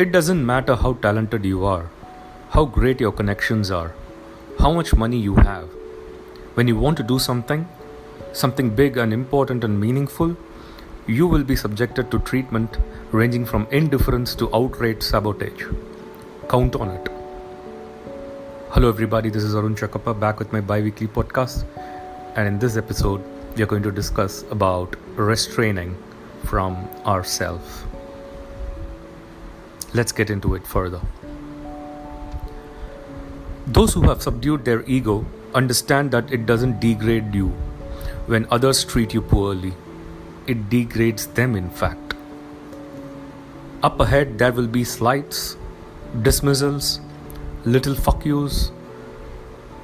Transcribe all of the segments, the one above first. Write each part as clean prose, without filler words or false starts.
It doesn't matter how talented you are, how great your connections are, how much money you have. When you want to do something big and important and meaningful, you will be subjected to treatment ranging from indifference to outright sabotage. Count on it. Hello everybody, this is Arun Chakappa back with my bi-weekly podcast, and in this episode we are going to discuss about restraining from ourselves. Let's get into it further. Those who have subdued their ego understand that it doesn't degrade you when others treat you poorly. It degrades them, in fact. Up ahead there will be slights, dismissals, little fuck yous,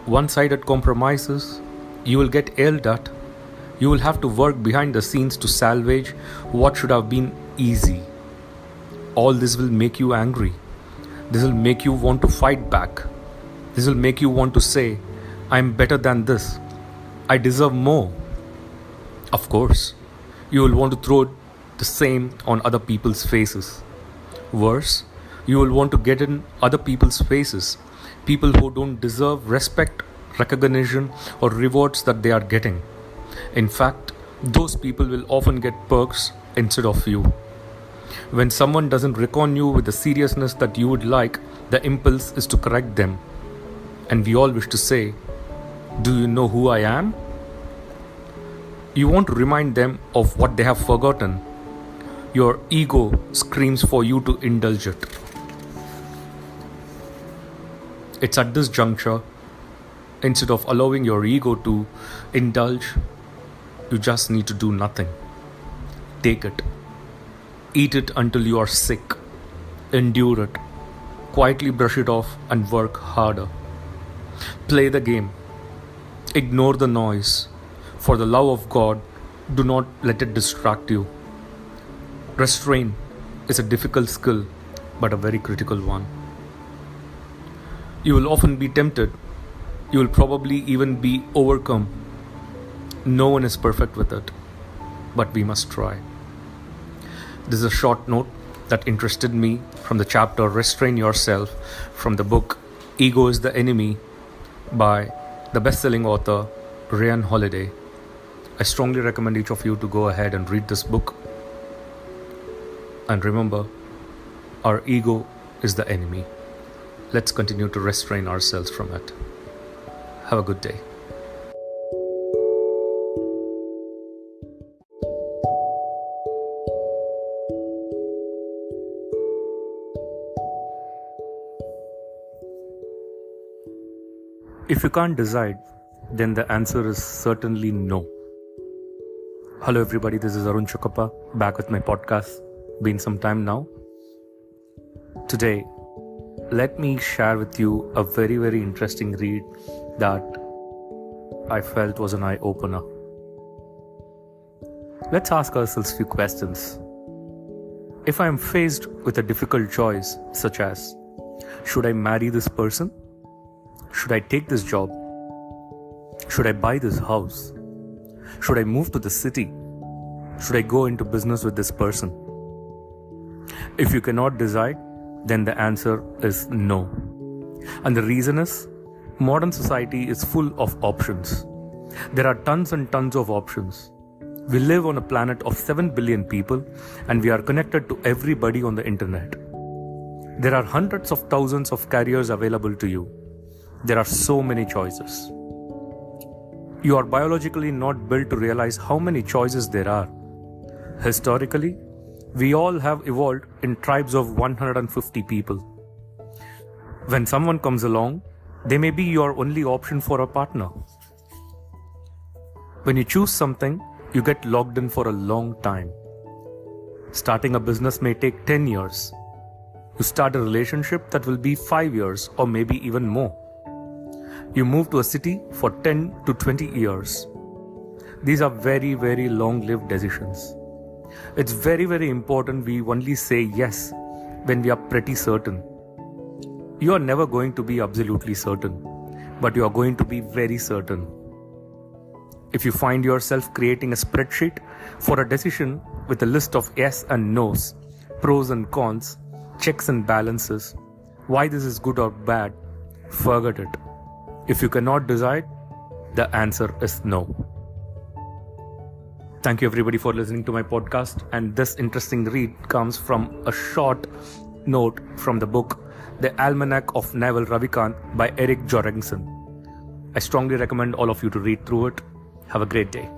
one-sided compromises. You will get yelled at. You will have to work behind the scenes to salvage what should have been easy. All this will make you angry. This will make you want to fight back. This will make you want to say, I'm better than this. I deserve more. Of course, you will want to throw the same on other people's faces. Worse, you will want to get in other people's faces, people who don't deserve respect, recognition, or rewards that they are getting. In fact, those people will often get perks instead of you. When someone doesn't reckon you with the seriousness that you would like, the impulse is to correct them. And we all wish to say, do you know who I am? You want to remind them of what they have forgotten. Your ego screams for you to indulge it. It's at this juncture, instead of allowing your ego to indulge, you just need to do nothing. Take it. Eat it until you are sick. Endure it. Quietly brush it off and work harder. Play the game. Ignore the noise. For the love of God, do not let it distract you. Restrain is a difficult skill, but a very critical one. You will often be tempted. You will probably even be overcome. No one is perfect with it, but we must try. This is a short note that interested me from the chapter Restrain Yourself from the book Ego is the Enemy by the best-selling author Ryan Holiday. I strongly recommend each of you to go ahead and read this book. And remember, our ego is the enemy. Let's continue to restrain ourselves from it. Have a good day. If you can't decide, then the answer is certainly no. Hello everybody, this is Arun Chakappa back with my podcast. Been some time now. Today, let me share with you a very, very interesting read that I felt was an eye-opener. Let's ask ourselves a few questions. If I am faced with a difficult choice, such as, should I marry this person? Should I take this job? Should I buy this house? Should I move to the city? Should I go into business with this person? If you cannot decide, then the answer is no. And the reason is, modern society is full of options. There are tons and tons of options. We live on a planet of 7 billion people, and we are connected to everybody on the internet. There are hundreds of thousands of careers available to you. There are so many choices. You are biologically not built to realize how many choices there are. Historically, we all have evolved in tribes of 150 people. When someone comes along, they may be your only option for a partner. When you choose something, you get logged in for a long time. Starting a business may take 10 years. You start a relationship that will be 5 years or maybe even more. You move to a city for 10 to 20 years. These are very, very long-lived decisions. It's very, very important we only say yes when we are pretty certain. You are never going to be absolutely certain, but you are going to be very certain. If you find yourself creating a spreadsheet for a decision with a list of yes and no's, pros and cons, checks and balances, why this is good or bad, forget it. If you cannot decide, the answer is no. Thank you everybody for listening to my podcast, and this interesting read comes from a short note from the book The Almanac of Naval Ravikant by Eric Jorgensen. I strongly recommend all of you to read through it. Have a great day.